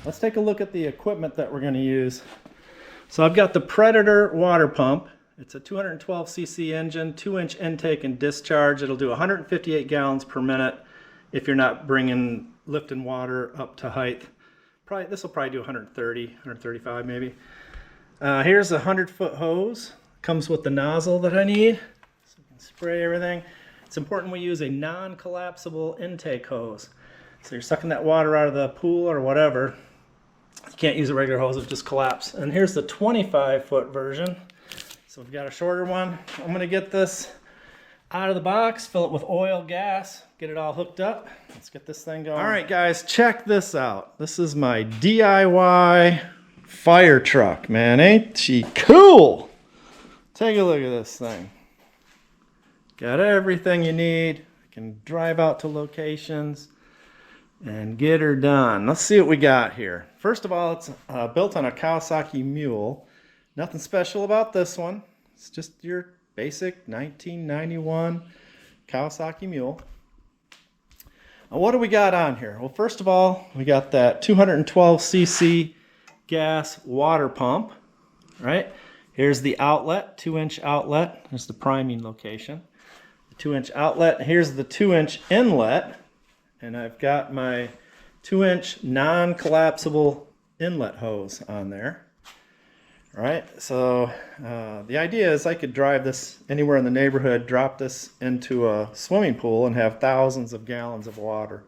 let's take a look at the equipment that we're going to use. So I've got the Predator water pump. It's a 212cc engine, 2-inch intake and discharge. It'll do 158 gallons per minute if you're not lifting water up to height. This will probably do 130, 135 maybe. Here's a 100-foot hose. Comes with the nozzle that I need, so you can spray everything. It's important we use a non-collapsible intake hose. So you're sucking that water out of the pool or whatever. You can't use a regular hose, it'll just collapse. And here's the 25-foot version. So we've got a shorter one. I'm gonna get this out of the box, fill it with oil, gas, get it all hooked up. Let's get this thing going. All right, guys, check this out. This is my DIY fire truck, man. Ain't she cool? Take a look at this thing. Got everything you need. You can drive out to locations and get her done. Let's see what we got here. First of all, it's built on a Kawasaki Mule. Nothing special about this one. It's just your basic 1991 Kawasaki Mule. Now, what do we got on here? Well, first of all, we got that 212cc gas water pump, right? Here's the outlet, 2-inch outlet. There's the priming location. The 2-inch outlet. Here's the 2-inch inlet. And I've got my 2-inch non-collapsible inlet hose on there. All right, so the idea is I could drive this anywhere in the neighborhood, drop this into a swimming pool and have thousands of gallons of water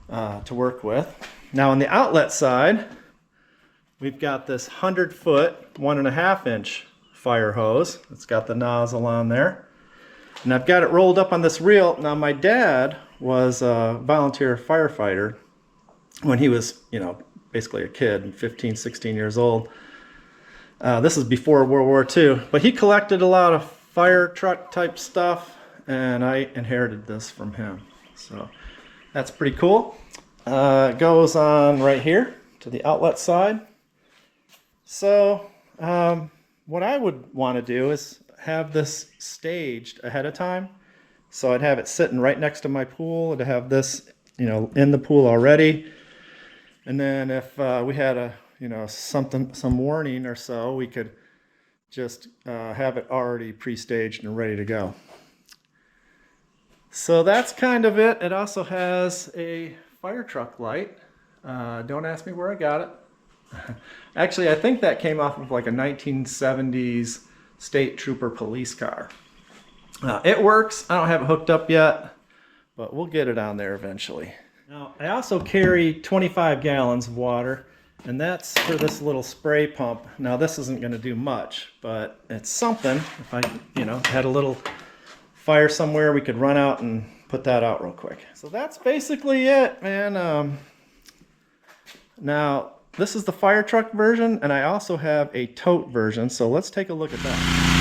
to work with. Now on the outlet side, we've got this 100-foot, 1.5-inch fire hose. It's got the nozzle on there. And I've got it rolled up on this reel. Now my dad was a volunteer firefighter when he was, basically a kid, 15, 16 years old. This is before World War II, but he collected a lot of fire truck type stuff, and I inherited this from him. So that's pretty cool. It goes on right here to the outlet side. So what I would want to do is have this staged ahead of time. So I'd have it sitting right next to my pool, and to have this, in the pool already. And then if we had a, some warning or so, we could just have it already pre-staged and ready to go. So that's kind of it. It also has a fire truck light. Don't ask me where I got it. Actually, I think that came off of like a 1970s state trooper police car. It works. I don't have it hooked up yet, but we'll get it on there eventually. Now, I also carry 25 gallons of water, and that's for this little spray pump. Now, this isn't going to do much, but it's something. If I, had a little fire somewhere, we could run out and put that out real quick. So that's basically it, man. Now, this is the fire truck version, and I also have a tote version, so let's take a look at that.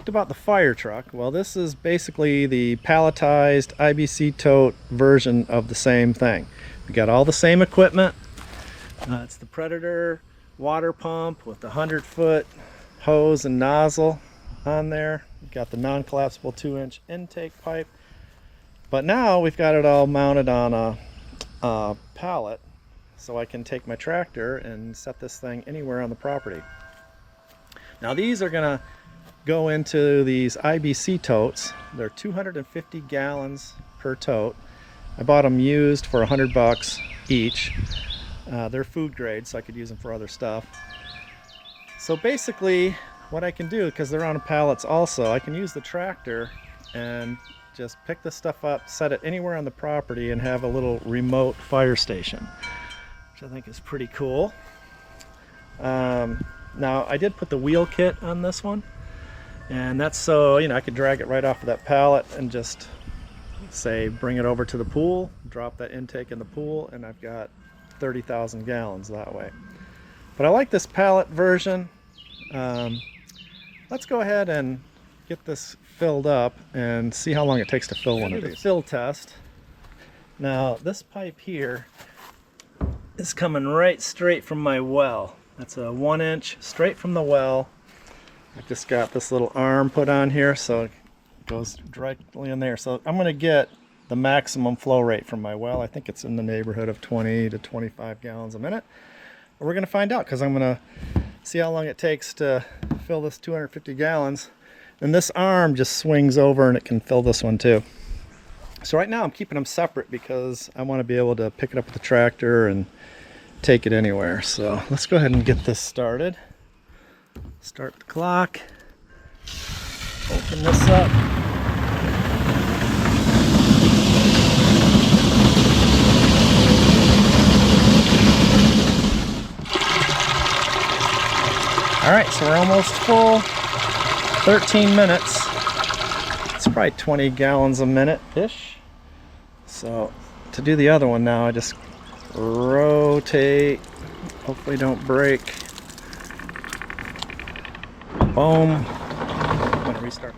About the fire truck. Well, this is basically the palletized IBC Tote version of the same thing. We got all the same equipment. It's the Predator water pump with the 100-foot hose and nozzle on there. We've got the non-collapsible 2-inch intake pipe. But now we've got it all mounted on a pallet, so I can take my tractor and set this thing anywhere on the property. Now these are gonna go into these IBC totes. They're 250 gallons per tote. I bought them used for $100 each. They're food grade, so I could use them for other stuff. So basically what I can do, because they're on pallets also, I can use the tractor and just pick this stuff up, set it anywhere on the property, and have a little remote fire station, which I think is pretty cool. Now I did put the wheel kit on this one, and that's so I could drag it right off of that pallet and just say bring it over to the pool, drop that intake in the pool, and I've got 30,000 gallons that way. But I like this pallet version. Let's go ahead and get this filled up and see how long it takes to fill one of these. Fill test. Now this pipe here is coming right straight from my well. That's a 1 inch straight from the well. I just got this little arm put on here so it goes directly in there. So I'm going to get the maximum flow rate from my well. I think it's in the neighborhood of 20 to 25 gallons a minute. But we're going to find out because I'm going to see how long it takes to fill this 250 gallons. And this arm just swings over and it can fill this one too. So right now I'm keeping them separate because I want to be able to pick it up with the tractor and take it anywhere. So let's go ahead and get this started. Start the clock. Open this up. All right, so we're almost full. 13 minutes. It's probably 20 gallons a minute-ish. So to do the other one now, I just rotate. Hopefully don't break. Boom. I'm gonna restart.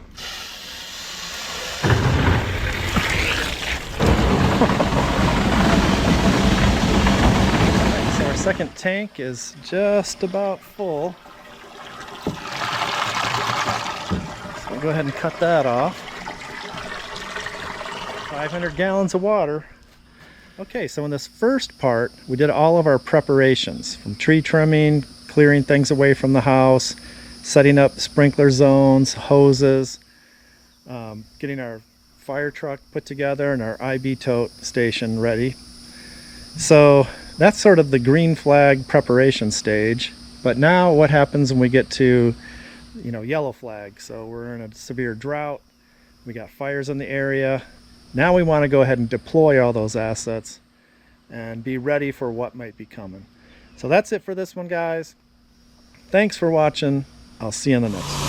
Alright, so our second tank is just about full. So I'll go ahead and cut that off. 500 gallons of water. Okay, so in this first part, we did all of our preparations, from tree trimming, clearing things away from the house, setting up sprinkler zones, hoses, getting our fire truck put together and our IBC Tote station ready. So that's sort of the green flag preparation stage. But now what happens when we get to, yellow flag? So we're in a severe drought. We got fires in the area. Now we want to go ahead and deploy all those assets and be ready for what might be coming. So that's it for this one, guys. Thanks for watching. I'll see you in the next one.